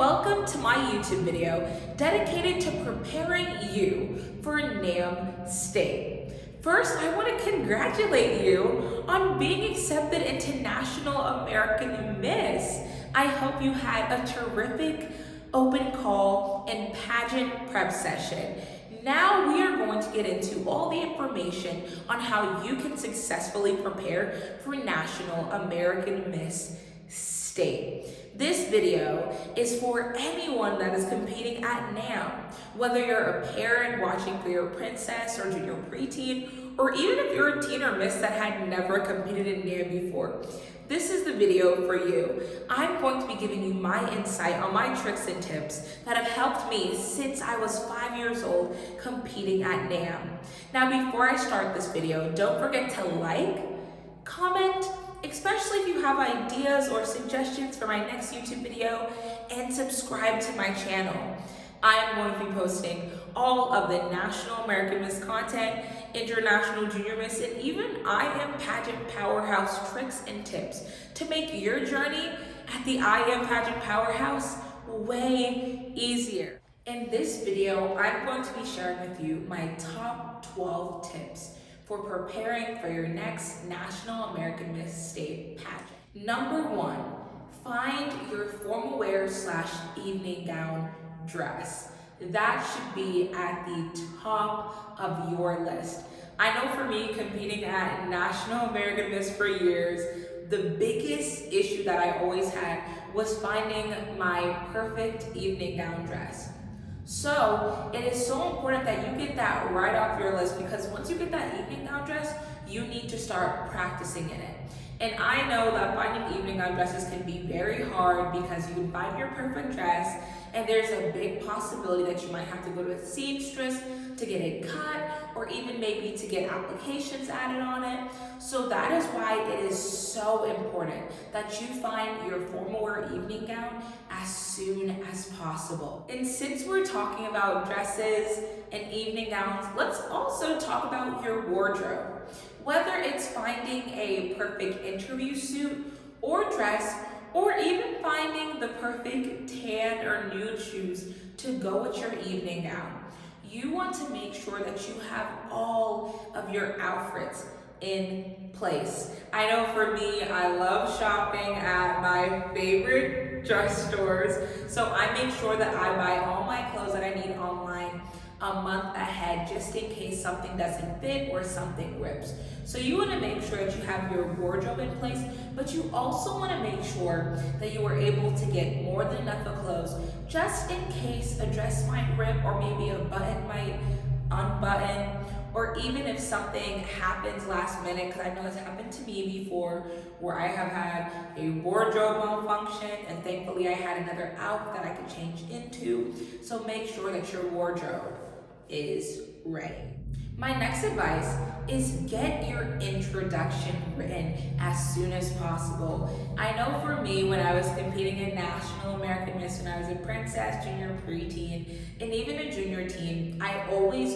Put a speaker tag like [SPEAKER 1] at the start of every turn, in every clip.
[SPEAKER 1] welcome to my YouTube video dedicated to preparing you for NAM State. First, I want to congratulate you on being accepted into National American Miss. I hope you had a terrific open call and pageant prep session. Now we are going to get into all the information on how you can successfully prepare for National American Miss State. This video is for anyone that is competing at NAM, whether you're a parent watching for your princess or junior preteen, or even if you're a teen or miss that had never competed in NAM before. This is the video for you. I'm going to be giving you my insight on my tricks and tips that have helped me since I was 5 years old competing at NAM. Now, before I start this video, don't forget to like, comment, especially if you have ideas or suggestions for my next YouTube video, and subscribe to my channel. I am going to be posting all of the National American Miss content, International Junior Miss, and even I Am Pageant Powerhouse tricks and tips to make your journey at the I Am Pageant Powerhouse way easier. In this video, I'm going to be sharing with you my top 12 tips for preparing for your next National American Miss State pageant. Number 1, find your formal wear / evening gown dress. That should be at the top of your list. I know for me, competing at National American Miss for years, the biggest issue that I always had was finding my perfect evening gown dress. So it is so important that you get that right off your list, because once you get that evening gown dress, you need to start practicing in it. And I know that finding evening gown dresses can be very hard because you can find your perfect dress and there's a big possibility that you might have to go to a seamstress to get it cut, or even maybe to get applications added on it. So that is why it is so important that you find your formal wear evening gown as soon as possible. And since we're talking about dresses and evening gowns, let's also talk about your wardrobe. Whether it's finding a perfect interview suit or dress, or even finding the perfect tan or nude shoes to go with your evening gown, you want to make sure that you have all of your outfits in place. I know for me, I love shopping at my favorite dress stores, so I make sure that I buy all my clothes that I need online a month ahead, just in case something doesn't fit or something rips. So you want to make sure that you have your wardrobe in place, but you also want to make sure that you are able to get more than enough of clothes, just in case a dress might rip, or maybe a button might unbutton, or even if something happens last minute, because I know it's happened to me before, where I have had a wardrobe malfunction, and thankfully I had another outfit that I could change into. So make sure that your wardrobe is ready. My next advice is get your introduction written as soon as possible. I know for me, when I was competing in National American Miss, when I was a princess, junior preteen, and even a junior teen, I always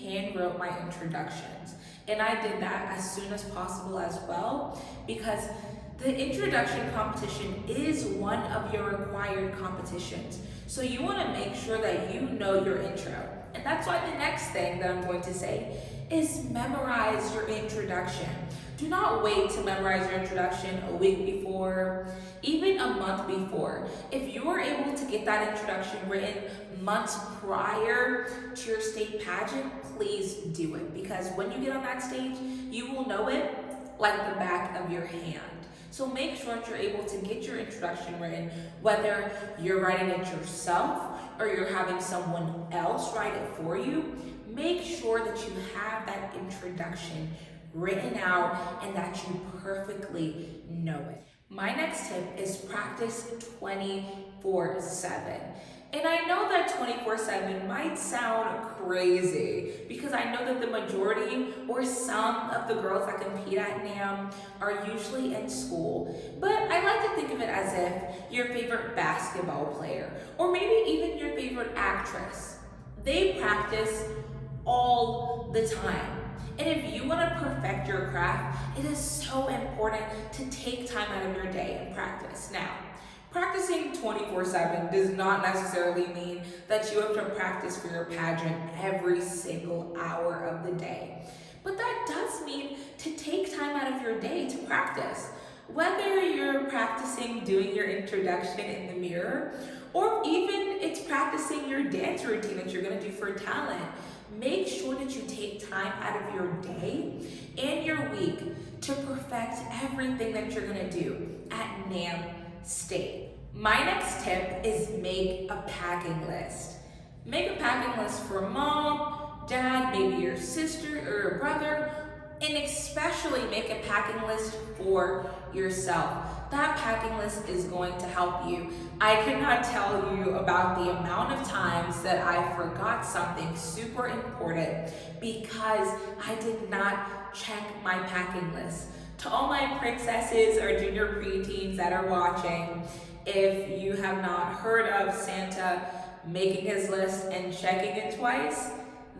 [SPEAKER 1] hand wrote my introductions. And I did that as soon as possible as well, because the introduction competition is one of your required competitions. So you want to make sure that you know your intro. And that's why the next thing that I'm going to say is memorize your introduction. Do not wait to memorize your introduction a week before, even a month before. If you are able to get that introduction written months prior to your state pageant, please do it, because when you get on that stage, you will know it like the back of your hand. So make sure that you're able to get your introduction written, whether you're writing it yourself or you're having someone else write it for you. Make sure that you have that introduction written out and that you perfectly know it. My next tip is practice 24/7. And I know that 24/7 might sound crazy, because I know that the majority or some of the girls that compete at NAM are usually in school. But I like to think of it as if your favorite basketball player, or maybe even your favorite actress, they practice all the time. And if you want to perfect your craft, it is so important to take time out of your day and practice. Now, Practicing 24/7 does not necessarily mean that you have to practice for your pageant every single hour of the day. But that does mean to take time out of your day to practice. Whether you're practicing doing your introduction in the mirror, or even it's practicing your dance routine that you're gonna do for talent, make sure that you take time out of your day and your week to perfect everything that you're gonna do at NAM State. My next tip is make a packing list. Make a packing list for mom, dad, maybe your sister or your brother, and especially make a packing list for yourself. That packing list is going to help you. I cannot tell you about the amount of times that I forgot something super important because I did not check my packing list. To all my princesses or junior preteens that are watching, if you have not heard of Santa making his list and checking it twice,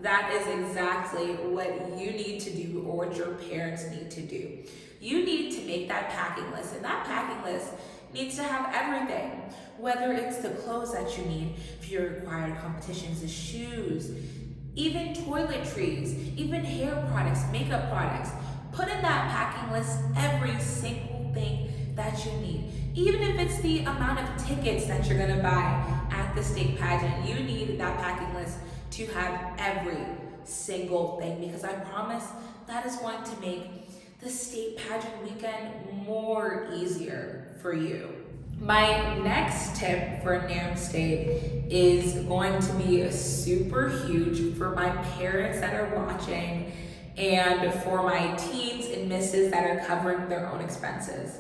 [SPEAKER 1] that is exactly what you need to do or what your parents need to do. You need to make that packing list, and that packing list needs to have everything, whether it's the clothes that you need, if you're required competitions, the shoes, even toiletries, even hair products, makeup products. Put in that packing list every single thing that you need. Even if it's the amount of tickets that you're gonna buy at the state pageant, you need that packing list to have every single thing, because I promise that is going to make the state pageant weekend more easier for you. My next tip for NAM State is going to be super huge for my parents that are watching and for my teens and misses that are covering their own expenses.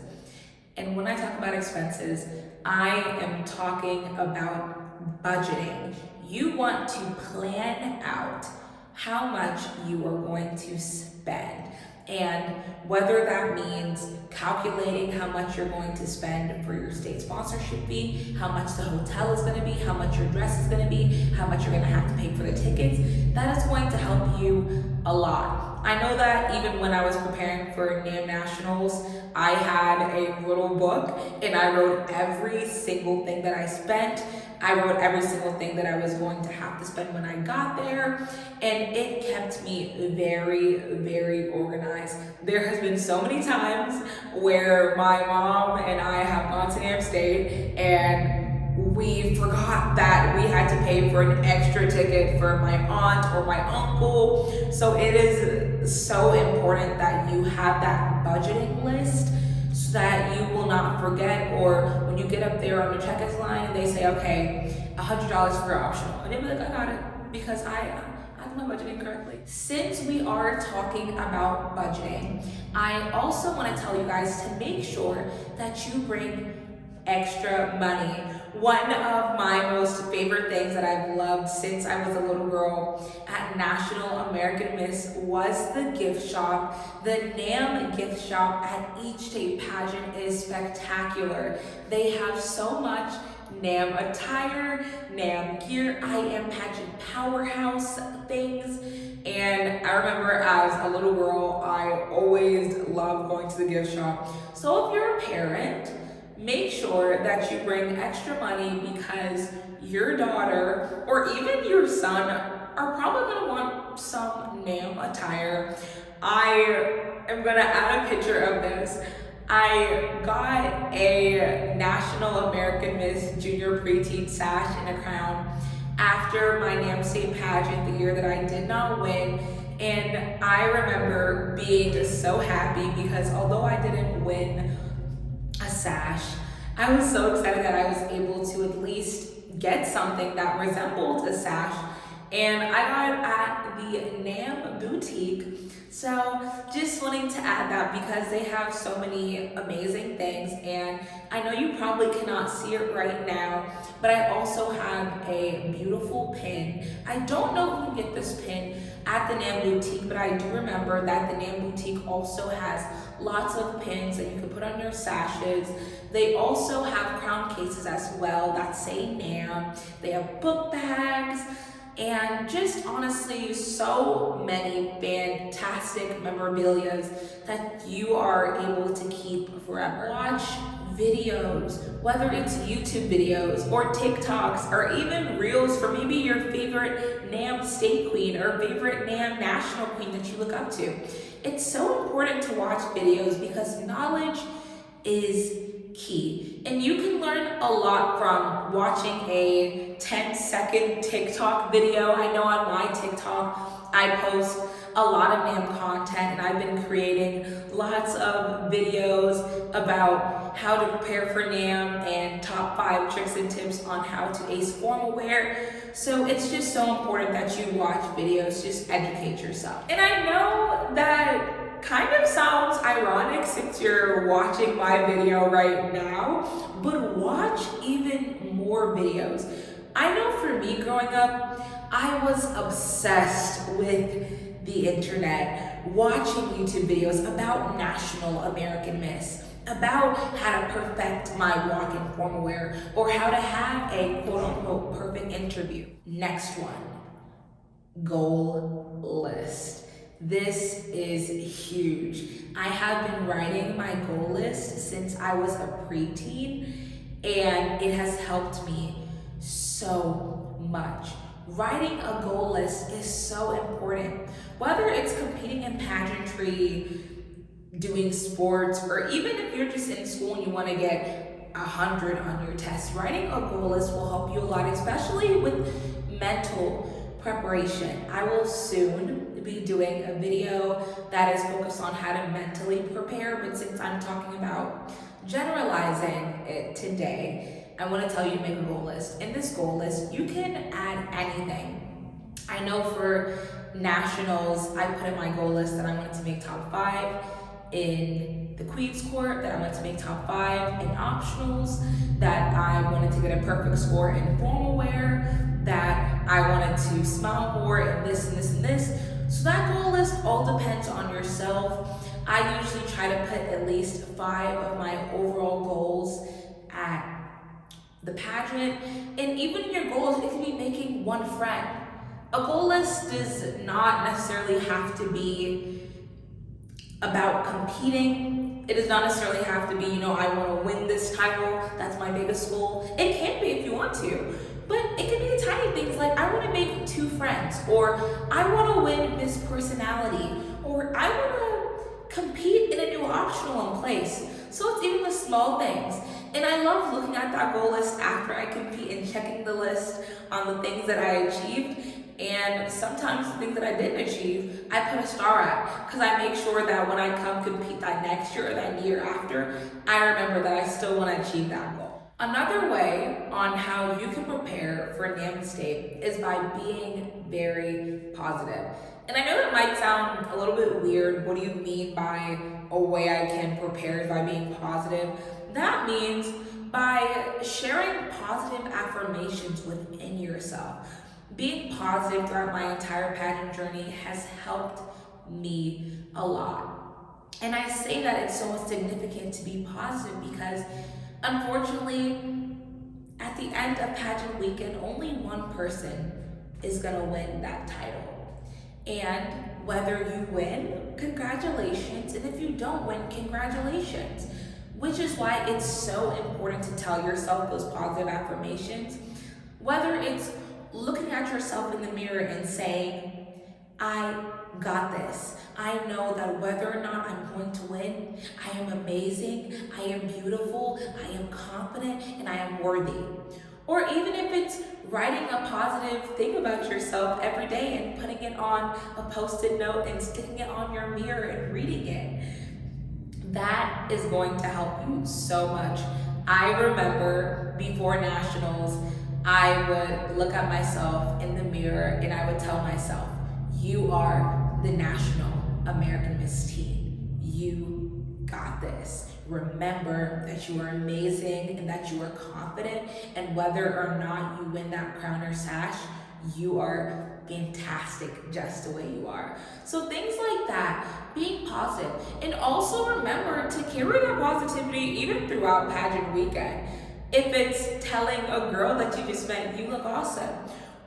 [SPEAKER 1] And when I talk about expenses, I am talking about budgeting. You want to plan out how much you are going to spend. And whether that means calculating how much you're going to spend for your state sponsorship fee, how much the hotel is gonna be, how much your dress is gonna be, how much you're gonna have to pay for the tickets, that is going to help you a lot. I know that even when I was preparing for NAM Nationals, I had a little book and I wrote every single thing that I spent. I wrote every single thing that I was going to have to spend when I got there, and it kept me very, very organized. There has been so many times where my mom and I have gone to NAM State and we forgot that we had to pay for an extra ticket for my aunt or my uncle. So it is so important that you have that budgeting list so that you will not forget, or when you get up there on the checkout line and they say, okay, $100 for optional. And they'll be like, I got it, because I did my budgeting correctly. Since we are talking about budgeting, I also want to tell you guys to make sure that you bring extra money. One of my most favorite things that I've loved since I was a little girl at National American Miss was the gift shop. The NAM gift shop at each state pageant is spectacular. They have so much NAM attire, NAM gear, I Am Pageant Powerhouse things. And I remember as a little girl, I always loved going to the gift shop. So if you're a parent, make sure that you bring extra money, because your daughter or even your son are probably gonna want some NAM attire. I am gonna add a picture of this. I got a National American Miss Junior Preteen sash and a crown after my NAM State pageant the year that I did not win. And I remember being so happy because although I didn't win a sash, I was so excited that I was able to at least get something that resembled a sash, and I got it at the NAM boutique. So just wanting to add that because they have so many amazing things, and I know you probably cannot see it right now, but I also have a beautiful pin. I don't know if you can get this pin at the NAM boutique, but I do remember that the NAM boutique also has lots of pins that you can put on your sashes. They also have crown cases as well that say NAM. They have book bags, and just honestly so many fantastic memorabilia that you are able to keep forever. Watch videos, whether it's YouTube videos or TikToks or even Reels for maybe your favorite NAM state queen or favorite NAM national queen that you look up to. It's so important to watch videos because knowledge is key. And you can learn a lot from watching a 10-second TikTok video. I know on my TikTok, I post a lot of NAM content, and I've been creating lots of videos about how to prepare for NAM and top 5 tricks and tips on how to ace formal wear. So it's just so important that you watch videos, just educate yourself. And I know that kind of sounds ironic since you're watching my video right now, but watch even more videos. I know for me growing up, I was obsessed with the internet, watching YouTube videos about National American Miss, about how to perfect my walk in formal wear, or how to have a quote-unquote perfect interview. Next one, goal list. This is huge. I have been writing my goal list since I was a preteen, and it has helped me so much. Writing a goal list is so important. Whether it's competing in pageantry, doing sports, or even if you're just in school and you want to get 100 on your test, writing a goal list will help you a lot, especially with mental preparation. I will soon be doing a video that is focused on how to mentally prepare, but since I'm talking about generalizing it today, I want to tell you to make a goal list. In this goal list, you can add anything. I know for nationals, I put in my goal list that I wanted to make top 5 in the Queen's Court, that I wanted to make top 5 in optionals, that I wanted to get a perfect score in formal wear, that I wanted to smile more in this and this and this. So that goal list all depends on yourself. I usually try to put at least 5 of my overall goals at the pageant. And even in your goals, it can be making one friend. A goal list does not necessarily have to be about competing. It does not necessarily have to be, I want to win this title. That's my biggest goal. It can be if you want to. But it can be the tiny things like I want to make 2 friends, or I want to win Miss Personality, or I want to compete in a new optional in place. So it's even the small things. And I love looking at that goal list after I compete and checking the list on the things that I achieved. And sometimes the things that I didn't achieve, I put a star at, because I make sure that when I come compete that next year or that year after, I remember that I still want to achieve that goal. Another way on how you can prepare for NAM State is by being very positive. And I know that might sound a little bit weird. What do you mean by a way I can prepare by being positive? That means by sharing positive affirmations within yourself. Being positive throughout my entire pageant journey has helped me a lot. And I say that it's so significant to be positive because unfortunately, at the end of pageant weekend, only one person is gonna win that title. And whether you win, congratulations, and if you don't win, congratulations. Which is why it's so important to tell yourself those positive affirmations. Whether it's looking at yourself in the mirror and saying, I got this. I know that whether or not I'm going to win, I am amazing, I am beautiful, I am confident, and I am worthy. Or even if it's writing a positive thing about yourself every day and putting it on a post-it note and sticking it on your mirror and reading it. That is going to help you so much. I remember before nationals, I would look at myself in the mirror and I would tell myself, you are the National American Miss Teen. You got this. Remember that you are amazing and that you are confident, and whether or not you win that crown or sash, you are fantastic just the way you are. So things like that, being positive, and also remember to carry that positivity even throughout pageant weekend. If it's telling a girl that you just met, you look awesome,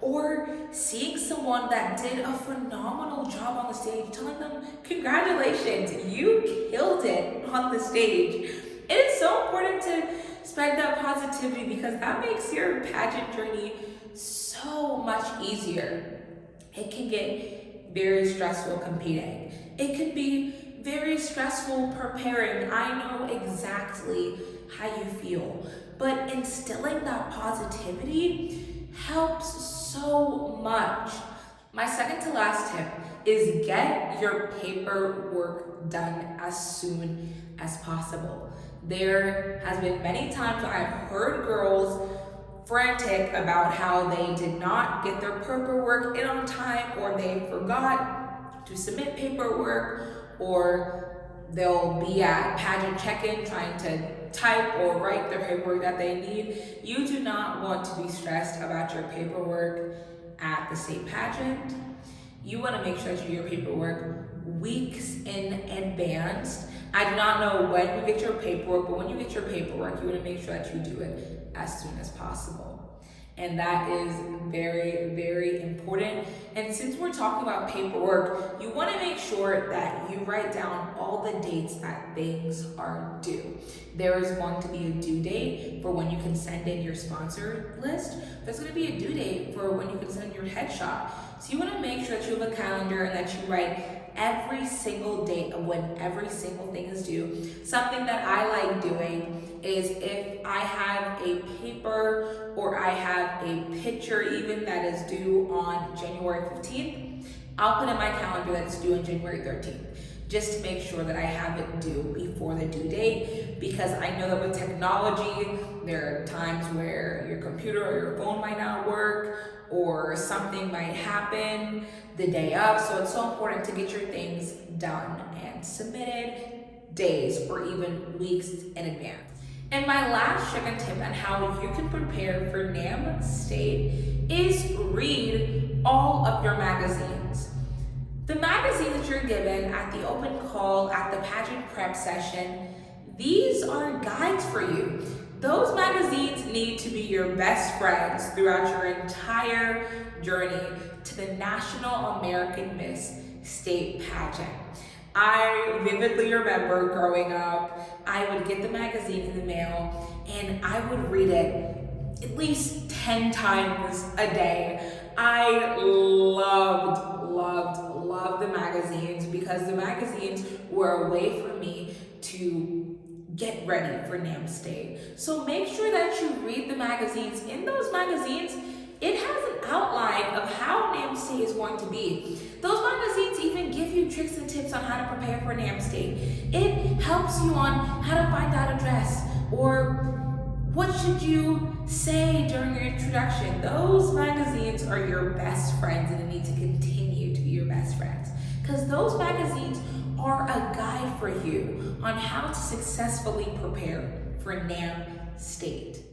[SPEAKER 1] or seeing someone that did a phenomenal job on the stage, telling them, congratulations, you killed it on the stage. It is so important to spread that positivity because that makes your pageant journey so much easier. It can get very stressful competing. It can be very stressful preparing. I know exactly how you feel, but instilling that positivity helps so much. My second to last tip is get your paperwork done as soon as possible. There has been many times I've heard girls frantic about how they did not get their paperwork in on time, or they forgot to submit paperwork, or they'll be at pageant check-in trying to type or write their paperwork that they need. You do not want to be stressed about your paperwork at the state pageant. You want to make sure that you do your paperwork weeks in advance. I do not know when you get your paperwork, but when you get your paperwork, you want to make sure that you do it as soon as possible. And that is very, very important. And since we're talking about paperwork, you want to make sure that you write down all the dates that things are due. There is going to be a due date for when you can send in your sponsor list. There's going to be a due date for when you can send your headshot. So you want to make sure that you have a calendar and that you write every single date of when every single thing is due. Something that I like doing is if I have a paper or I have a picture even that is due on January 15th, I'll put in my calendar that it's due on January 13th, just to make sure that I have it due before the due date, because I know that with technology, there are times where your computer or your phone might not work, or something might happen the day of. So it's so important to get your things done and submitted days or even weeks in advance. And my last second tip on how you can prepare for NAM State is read all of your magazines. The magazines that you're given at the open call, at the pageant prep session, these are guides for you. Those magazines need to be your best friends throughout your entire journey to the National American Miss State Pageant. I vividly remember growing up, I would get the magazine in the mail and I would read it at least 10 times a day. I loved the magazines because the magazines were a way for me to get ready for NAM State. So make sure that you read the magazines. In those magazines, it has an outline of how NAM State is going to be. Those magazines even give you tricks and tips on how to prepare for NAM State. It helps you on how to find out a dress, or what should you say during your introduction. Those magazines are your best friends, and they need to continue to be your best friends, because those magazines are a guide for you on how to successfully prepare for NAM State.